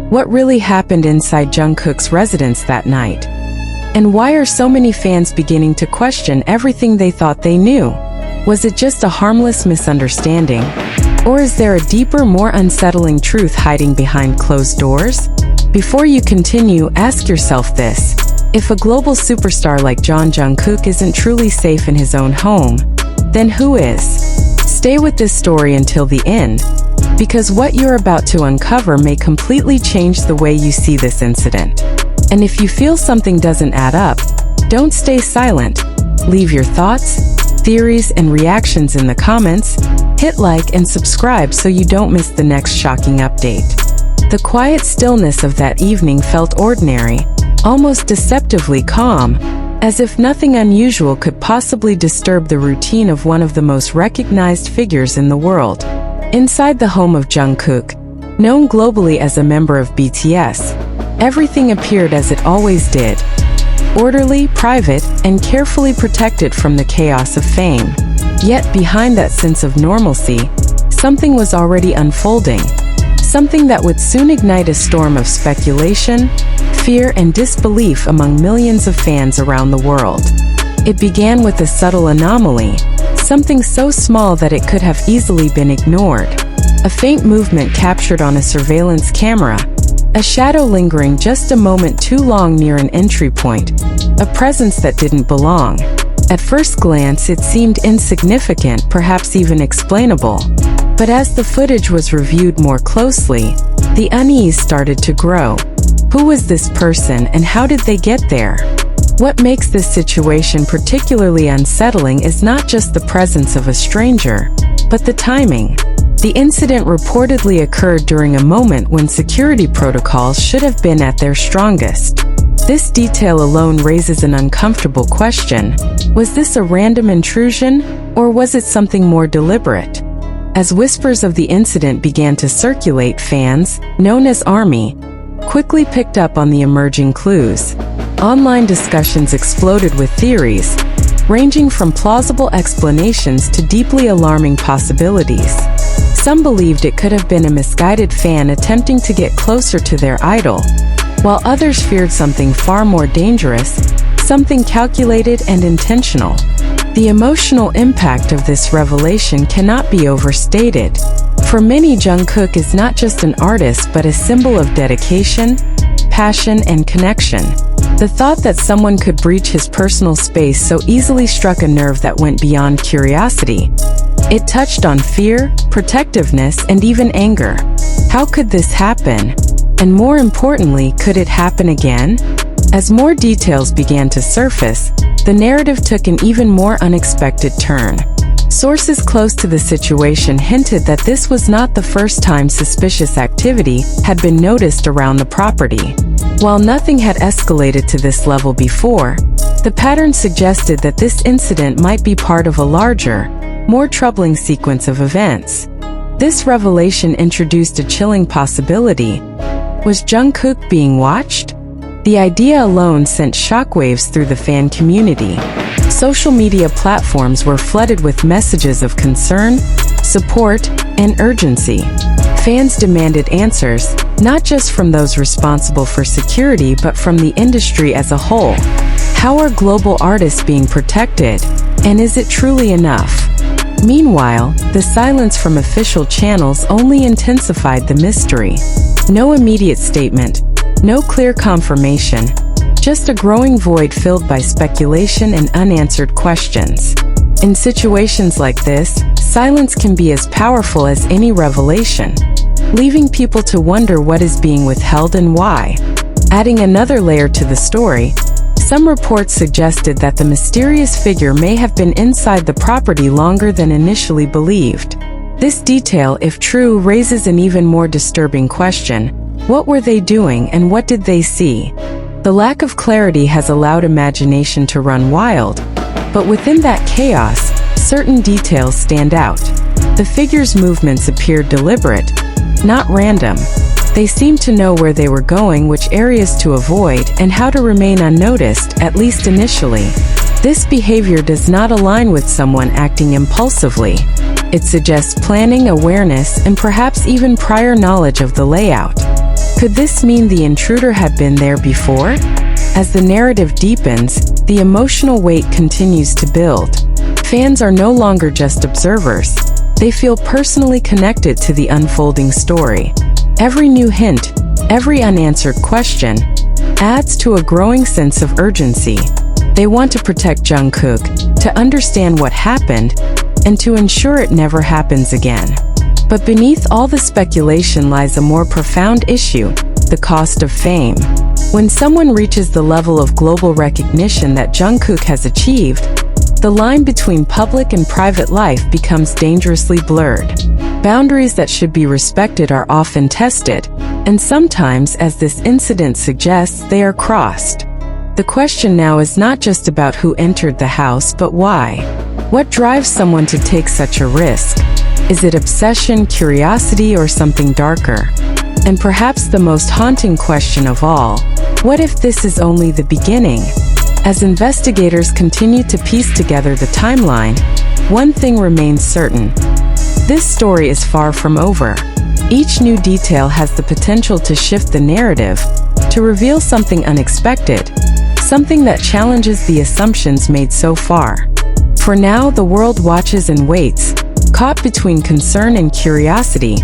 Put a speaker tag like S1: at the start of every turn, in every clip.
S1: What really happened inside Jungkook's residence that night? And why are so many fans beginning to question everything they thought they knew? Was it just a harmless misunderstanding? Or is there a deeper, more unsettling truth hiding behind closed doors? Before you continue, ask yourself this. If a global superstar like Jungkook isn't truly safe in his own home, then who is? Stay with this story until the end, because what you're about to uncover may completely change the way you see this incident. And if you feel something doesn't add up, don't stay silent. Leave your thoughts, theories, and reactions in the comments. Hit like and subscribe so you don't miss the next shocking update. The quiet stillness of that evening felt ordinary, almost deceptively calm, as if nothing unusual could possibly disturb the routine of one of the most recognized figures in the world. Inside the home of Jungkook, known globally as a member of BTS, everything appeared as it always did. Orderly, private, and carefully protected from the chaos of fame. Yet behind that sense of normalcy, something was already unfolding. Something that would soon ignite a storm of speculation, fear, and disbelief among millions of fans around the world. It began with a subtle anomaly, something so small that it could have easily been ignored. A faint movement captured on a surveillance camera, a shadow lingering just a moment too long near an entry point, a presence that didn't belong. At first glance, it seemed insignificant, perhaps even explainable. But as the footage was reviewed more closely, the unease started to grow. Who was this person and how did they get there? What makes this situation particularly unsettling is not just the presence of a stranger, but the timing. The incident reportedly occurred during a moment when security protocols should have been at their strongest. This detail alone raises an uncomfortable question. Was this a random intrusion, or was it something more deliberate? As whispers of the incident began to circulate, fans, known as ARMY, quickly picked up on the emerging clues. Online discussions exploded with theories, ranging from plausible explanations to deeply alarming possibilities. Some believed it could have been a misguided fan attempting to get closer to their idol, while others feared something far more dangerous, something calculated and intentional. The emotional impact of this revelation cannot be overstated. For many, Jungkook is not just an artist but a symbol of dedication, passion, and connection. The thought that someone could breach his personal space so easily struck a nerve that went beyond curiosity. It touched on fear, protectiveness, and even anger. How could this happen? And more importantly, could it happen again? As more details began to surface, the narrative took an even more unexpected turn. Sources close to the situation hinted that this was not the first time suspicious activity had been noticed around the property. While nothing had escalated to this level before, the pattern suggested that this incident might be part of a larger, more troubling sequence of events. This revelation introduced a chilling possibility. Was Jungkook being watched? The idea alone sent shockwaves through the fan community. Social media platforms were flooded with messages of concern, support, and urgency. Fans demanded answers, not just from those responsible for security but from the industry as a whole. How are global artists being protected? And is it truly enough? Meanwhile, the silence from official channels only intensified the mystery. No immediate statement, no clear confirmation, just a growing void filled by speculation and unanswered questions. In situations like this, silence can be as powerful as any revelation, leaving people to wonder what is being withheld and why. Adding another layer to the story, some reports suggested that the mysterious figure may have been inside the property longer than initially believed. This detail, if true, raises an even more disturbing question. What were they doing and what did they see? The lack of clarity has allowed imagination to run wild, but within that chaos, certain details stand out. The figure's movements appeared deliberate, not random. They seemed to know where they were going, which areas to avoid, and how to remain unnoticed, at least initially. This behavior does not align with someone acting impulsively. It suggests planning, awareness, and perhaps even prior knowledge of the layout. Could this mean the intruder had been there before? As the narrative deepens, the emotional weight continues to build. Fans are no longer just observers. They feel personally connected to the unfolding story. Every new hint, every unanswered question, adds to a growing sense of urgency. They want to protect Jungkook, to understand what happened, and to ensure it never happens again. But beneath all the speculation lies a more profound issue: the cost of fame. When someone reaches the level of global recognition that Jungkook has achieved, the line between public and private life becomes dangerously blurred. Boundaries that should be respected are often tested, and sometimes, as this incident suggests, they are crossed. The question now is not just about who entered the house, but why. What drives someone to take such a risk? Is it obsession, curiosity, or something darker? And perhaps the most haunting question of all, what if this is only the beginning? As investigators continue to piece together the timeline, one thing remains certain. This story is far from over. Each new detail has the potential to shift the narrative, to reveal something unexpected, something that challenges the assumptions made so far. For now, the world watches and waits, caught between concern and curiosity,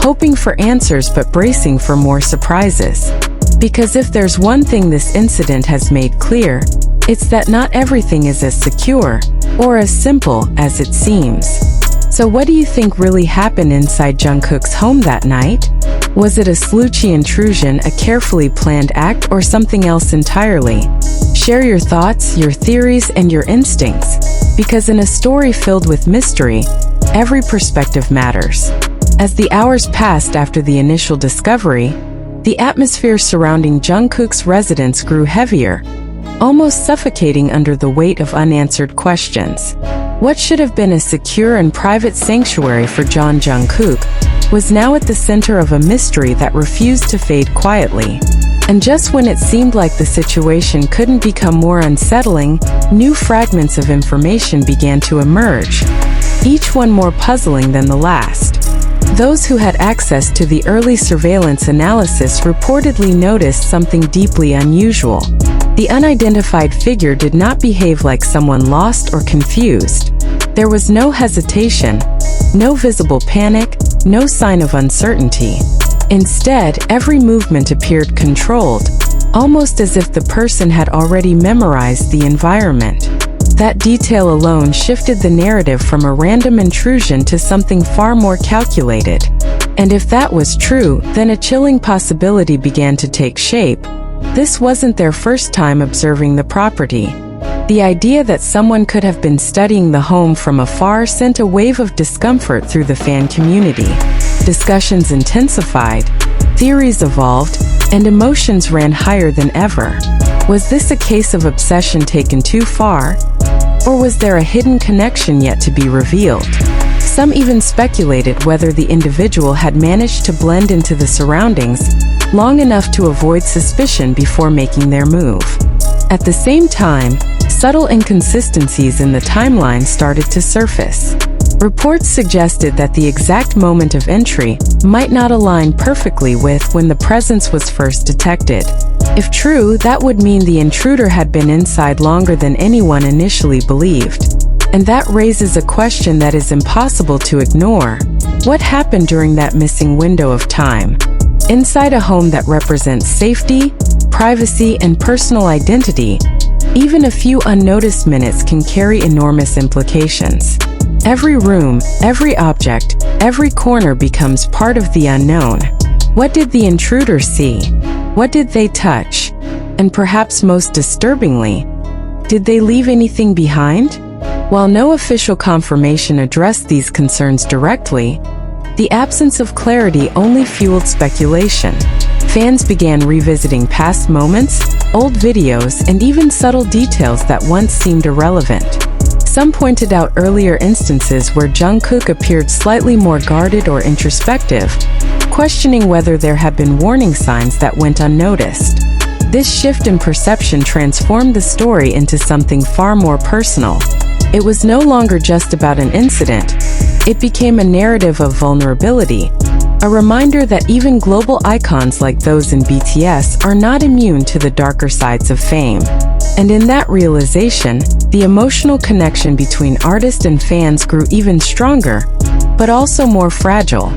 S1: hoping for answers but bracing for more surprises. Because if there's one thing this incident has made clear, it's that not everything is as secure or as simple as it seems. So what do you think really happened inside Jungkook's home that night? Was it a sleuthy intrusion, a carefully planned act, or something else entirely? Share your thoughts, your theories, and your instincts, because in a story filled with mystery, every perspective matters. As the hours passed after the initial discovery, the atmosphere surrounding Jungkook's residence grew heavier, almost suffocating under the weight of unanswered questions. What should have been a secure and private sanctuary for Jungkook was now at the center of a mystery that refused to fade quietly. And just when it seemed like the situation couldn't become more unsettling, new fragments of information began to emerge, each one more puzzling than the last. Those who had access to the early surveillance analysis reportedly noticed something deeply unusual. The unidentified figure did not behave like someone lost or confused. There was no hesitation, no visible panic, no sign of uncertainty. Instead, every movement appeared controlled, almost as if the person had already memorized the environment. That detail alone shifted the narrative from a random intrusion to something far more calculated. And if that was true, then a chilling possibility began to take shape. This wasn't their first time observing the property. The idea that someone could have been studying the home from afar sent a wave of discomfort through the fan community. Discussions intensified, theories evolved, and emotions ran higher than ever. Was this a case of obsession taken too far? Or was there a hidden connection yet to be revealed? Some even speculated whether the individual had managed to blend into the surroundings long enough to avoid suspicion before making their move. At the same time, subtle inconsistencies in the timeline started to surface. Reports suggested that the exact moment of entry might not align perfectly with when the presence was first detected. If true, that would mean the intruder had been inside longer than anyone initially believed. And that raises a question that is impossible to ignore. What happened during that missing window of time? Inside a home that represents safety, privacy, and personal identity, even a few unnoticed minutes can carry enormous implications. Every room, every object, every corner becomes part of the unknown. What did the intruder see? What did they touch? And perhaps most disturbingly, did they leave anything behind? While no official confirmation addressed these concerns directly, the absence of clarity only fueled speculation. Fans began revisiting past moments, old videos, and even subtle details that once seemed irrelevant. Some pointed out earlier instances where Jungkook appeared slightly more guarded or introspective, questioning whether there had been warning signs that went unnoticed. This shift in perception transformed the story into something far more personal. It was no longer just about an incident. It became a narrative of vulnerability, A reminder that even global icons like those in BTS are not immune to the darker sides of fame. And in that realization, the emotional connection between artist and fans grew even stronger, but also more fragile.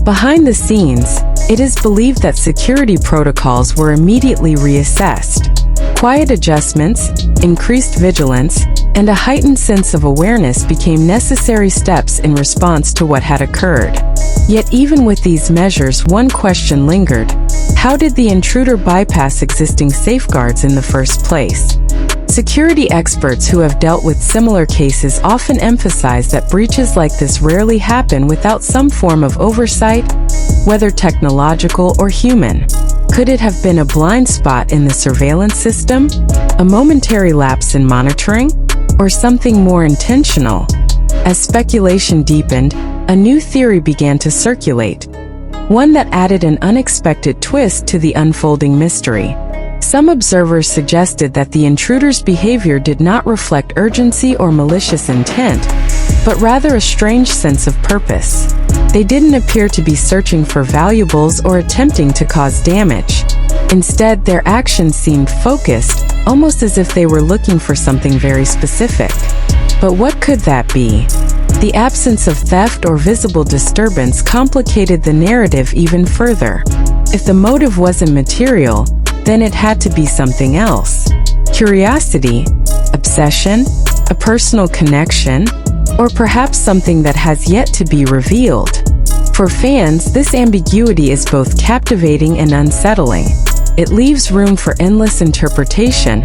S1: Behind the scenes, it is believed that security protocols were immediately reassessed. Quiet adjustments, increased vigilance, and a heightened sense of awareness became necessary steps in response to what had occurred. Yet even with these measures, one question lingered. How did the intruder bypass existing safeguards in the first place? Security experts who have dealt with similar cases often emphasize that breaches like this rarely happen without some form of oversight, whether technological or human. Could it have been a blind spot in the surveillance system, a momentary lapse in monitoring, or something more intentional? As speculation deepened, a new theory began to circulate, one that added an unexpected twist to the unfolding mystery. Some observers suggested that the intruder's behavior did not reflect urgency or malicious intent, but rather a strange sense of purpose. They didn't appear to be searching for valuables or attempting to cause damage. Instead, their actions seemed focused, almost as if they were looking for something very specific. But what could that be? The absence of theft or visible disturbance complicated the narrative even further. If the motive wasn't material, then it had to be something else. Curiosity, obsession, a personal connection, or perhaps something that has yet to be revealed. For fans, this ambiguity is both captivating and unsettling. It leaves room for endless interpretation,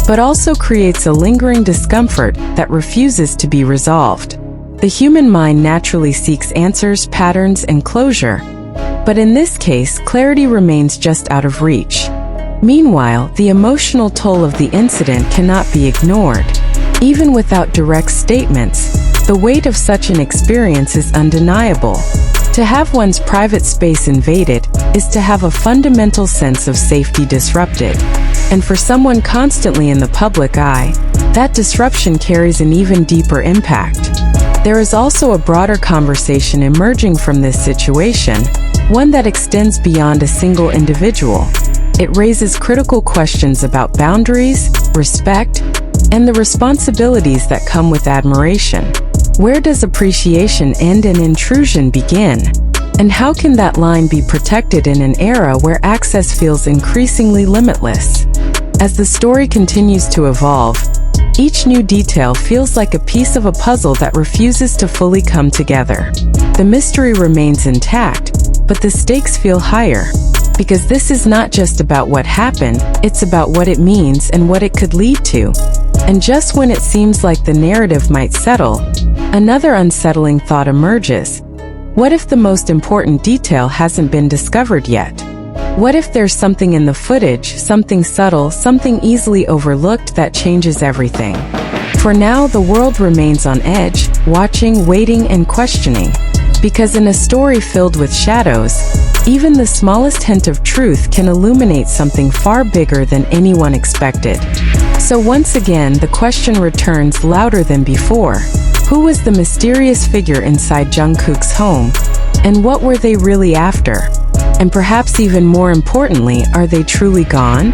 S1: but also creates a lingering discomfort that refuses to be resolved. The human mind naturally seeks answers, patterns, and closure, but in this case, clarity remains just out of reach. Meanwhile, the emotional toll of the incident cannot be ignored. Even without direct statements, the weight of such an experience is undeniable. To have one's private space invaded is to have a fundamental sense of safety disrupted. And for someone constantly in the public eye, that disruption carries an even deeper impact. There is also a broader conversation emerging from this situation, one that extends beyond a single individual. It raises critical questions about boundaries, respect, and the responsibilities that come with admiration. Where does appreciation end and intrusion begin? And how can that line be protected in an era where access feels increasingly limitless? As the story continues to evolve, each new detail feels like a piece of a puzzle that refuses to fully come together. The mystery remains intact, but the stakes feel higher. Because this is not just about what happened, it's about what it means and what it could lead to. And just when it seems like the narrative might settle, another unsettling thought emerges. What if the most important detail hasn't been discovered yet? What if there's something in the footage, something subtle, something easily overlooked that changes everything? For now, the world remains on edge, watching, waiting, and questioning. Because in a story filled with shadows, even the smallest hint of truth can illuminate something far bigger than anyone expected. So once again, the question returns louder than before. Who was the mysterious figure inside Jungkook's home? And what were they really after? And perhaps even more importantly, are they truly gone?